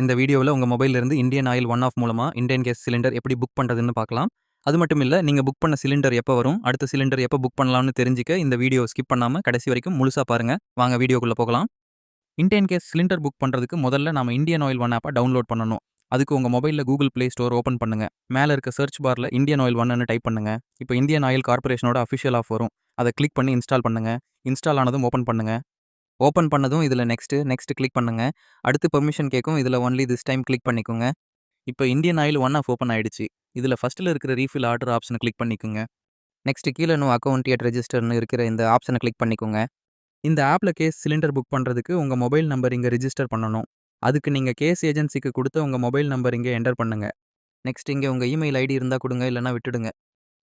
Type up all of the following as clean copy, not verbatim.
இந்த வீடியோவில் உங்கள் மொபைலிருந்து இந்தியன் ஆயில் ஒன் ஆஃப் மூலமாக இந்தியன் கேஸ் சிலிண்டர் எப்படி புக் பண்ணுறதுன்னு பார்க்கலாம். அது மட்டும் இல்லை, நீங்கள் புக் பண்ண சிலிண்டர் எப்போ வரும், அடுத்த சிலிண்டர் எப்போ புக் பண்ணலாம்னு தெரிஞ்சிக்க இந்த வீடியோ ஸ்கிப் பண்ணாமல் கடைசி வரைக்கும் முழுசாக பாருங்கள். வாங்க வீடியோக்குள்ளே போகலாம். இந்தியன் கேஸ் சிலிண்டர் புக் பண்ணுறதுக்கு முதல்ல நம்ம இந்தியன் ஆயில் ஒன் ஆப்பை டவுன்லோட் பண்ணணும். அதுக்கு உங்கள் மொபைலில் கூகுள் ப்ளே ஸ்டோர் ஓப்பன் பண்ணுங்கள். மேலே இருக்க சர்ச் பாரில் இந்தியன் ஆயில் ஒன்னு டைப் பண்ணுங்கள். இப்போ இந்தியன் ஆயில் கார்பரேஷனோட அஃபிஷியல் ஆஃப் வரும். அதை கிளிக் பண்ணி இன்ஸ்டால் பண்ணுங்கள். இன்ஸ்டால் ஆனதும் ஓப்பன் பண்ணுங்கள். ஓப்பன் பண்ணதும் இதில் நெக்ஸ்ட் கிளிக் பண்ணுங்க. அடுத்து பெர்மிஷன் கேட்கும். இதில் ஒன்லி திஸ் டைம் கிளிக் பண்ணிக்கோங்க. இப்போ Indian oil one app open ஆயிடுச்சு. இதில் ஃபஸ்ட்டில் இருக்கிற ரீஃபில் ஆர்டர் ஆப்ஷனை கிளிக் பண்ணிக்கோங்க. நெக்ஸ்ட் கீழே நோ அக்கௌண்ட் எட் ரெஜிஸ்டர்னு இருக்கிற இந்த ஆப்ஷனை கிளிக் பண்ணிக்கோங்க. இந்த ஆப்பில் கேஸ் சிலிண்டர் புக் பண்ணுறதுக்கு உங்கள் மொபைல் நம்பர் இங்கே ரிஜிஸ்டர் பண்ணணும். அதுக்கு நீங்கள் கேஸ் ஏஜென்சிக்கு கொடுத்த உங்கள் மொபைல் நம்பர் இங்கே என்டர் பண்ணுங்கள். நெக்ஸ்ட் இங்கே உங்கள் இமெயில் ஐடி இருந்தால் கொடுங்க, இல்லைனா விட்டுடுங்க.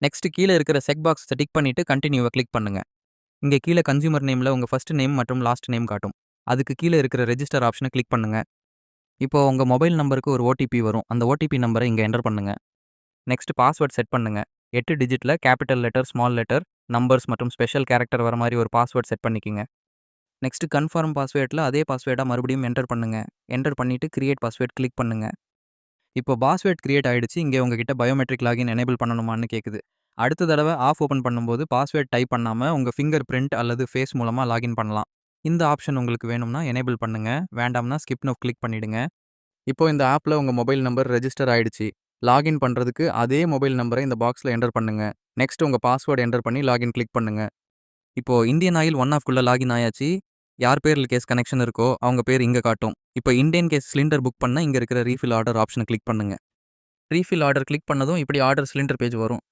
நெக்ஸ்ட் கீழே இருக்கிற செக் பாக்ஸை டிக் பண்ணிவிட்டு கண்டினியூவை கிளிக் பண்ணுங்கள். இங்கே கீழே கன்சியூமர் நேமில் உங்கள் ஃபர்ஸ்ட் நேம் மற்றும் லாஸ்ட் நேம் காட்டும். அதுக்கு கீழே இருக்கிற ரெஜிஸ்டர் ஆப்ஷனை கிளிக் பண்ணுங்கள். இப்போ உங்கள் மொபைல் நம்பருக்கு ஒரு ஓடிபி வரும். அந்த ஓடிபி நம்பரை இங்கே என்டர் பண்ணுங்கள். நெக்ஸ்ட் பாஸ்வேர்ட் செட் பண்ணுங்கள். 8 டிஜிட்டில் capital letter, small letter, numbers மற்றும் ஸ்பெஷல் கேரக்டர் வர மாதிரி ஒரு பாஸ்வேர்ட் செட் பண்ணிக்கிங்க. நெக்ஸ்ட் கன்ஃபார்ம் பாஸ்வேர்டில் அதே பாஸ்வேர்டாக மறுபடியும் என்டர் பண்ணுங்கள். என்டர் பண்ணிவிட்டு கிரியேட் பாஸ்வேர்ட் கிளிக் பண்ணுங்கள். இப்போ பாஸ்வேர்ட் கிரியேட் ஆகிடுச்சு. இங்கே உங்ககிட்ட பயோமெட்ரிக் லாகின் எனேபிள் பண்ணணுமான்னு கேட்குது. அடுத்த தடவை ஆஃப் ஓப்பன் பண்ணும்போது பாஸ்வேர்ட் டைப் பண்ணாமல் உங்கள் ஃபிங்கர் பிரிண்ட் அல்லது ஃபேஸ் மூலமாக லாகின் பண்ணலாம். இந்த ஆப்ஷன் உங்களுக்கு வேணும்னா எனேபிள் பண்ணுங்கள், வேண்டாம்னா ஸ்கிப் நோ கிளிக் பண்ணிவிடுங்க. இப்போ இந்த ஆப்பில் உங்கள் மொபைல் நம்பர் ரெஜிஸ்டர் ஆகிடுச்சு. லாகின் பண்ணுறதுக்கு அதே மொபைல் நம்பரை இந்த பாக்ஸில் என்டர் பண்ணுங்கள். நெக்ஸ்ட் உங்கள் பாஸ்வேர்டு என்டர் பண்ணி லாகின் கிளிக் பண்ணுங்கள். இப்போது இந்தியன் ஆயில் ஒன் ஆஃப்குள்ளே லாகின் ஆயாச்சு. யார் பேரில் கேஸ் கனெக்ஷன் இருக்கோ அவங்க பேர் இங்கே காட்டும். இப்போ இந்தியன் கேஸ் சிலிண்டர் புக் பண்ண இங்கே இருக்கிற ரீஃபில் ஆர்டர் ஆப்ஷனை கிளிக் பண்ணுங்கள். ரீஃபில் ஆர்டர் கிளிக் பண்ணதும் இப்படி ஆர்டர் சிலிண்டர் பேஜ் வரும்.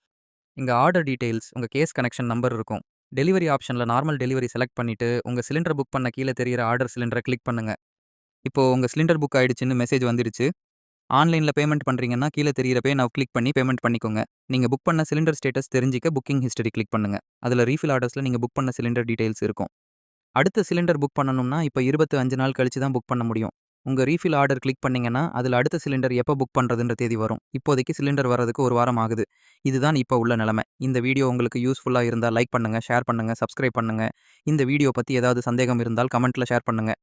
இங்கே ஆர்டர் டீட்டெயில்ஸ், உங்கள் கேஸ் கனெக்ஷன் நம்பர் இருக்கும். டெலிவரி ஆப்ஷனில் நார்மல் டெலிவரி செலக்ட் பண்ணிவிட்டு உங்கள் சிலிண்டர் புக் பண்ண கீழே தெரிகிற ஆர்டர் சிலிண்டரை கிளிக் பண்ணுங்கள். இப்போது உங்கள் சிலிண்டர் புக் ஆகிடுச்சின்னு மெசேஜ் வந்துடுச்சு. ஆன்லைனில் பேமெண்ட் பண்ணுறீங்கன்னா கீழே தெரிகிற பே நவ் கிளிக் பண்ணி பேமெண்ட் பண்ணிக்கோங்க. நீங்கள் புக் பண்ண சிலிண்டர் ஸ்டேட்டஸ் தெரிஞ்சிக்க புக்கிங் ஹிஸ்டரி கிளிக் பண்ணுங்கள். அதில் ரீஃபில் ஆர்டர்ஸில் நீங்கள் புக் பண்ண சிலிண்டர் டீட்டெயில்ஸ் இருக்கும். அடுத்த சிலிண்டர் புக் பண்ணணும்னா இப்போ 25 நாள் கழிச்சு தான் புக் பண்ண முடியும். உங்கள் ரீஃபில் ஆர்டர் கிளிக் பண்ணிங்கன்னா அதில் அடுத்த சிலிண்டர் எப்போ புக் பண்ணுறதுன்ற தேதி வரும். இப்போதைக்கு சிலிண்டர் வரதுக்கு ஒரு வாரம் ஆகுது. இதுதான் இப்போ உள்ள நிலைமை. இந்த வீடியோ உங்களுக்கு யூஸ்ஃபுல்லாக இருந்தால் லைக் பண்ணுங்கள், ஷேர் பண்ணுங்கள், சப்ஸ்கிரைப் பண்ணுங்கள். இந்த வீடியோ பற்றி ஏதாவது சந்தேகம் இருந்தால் கமெண்ட்டில் ஷேர் பண்ணுங்கள்.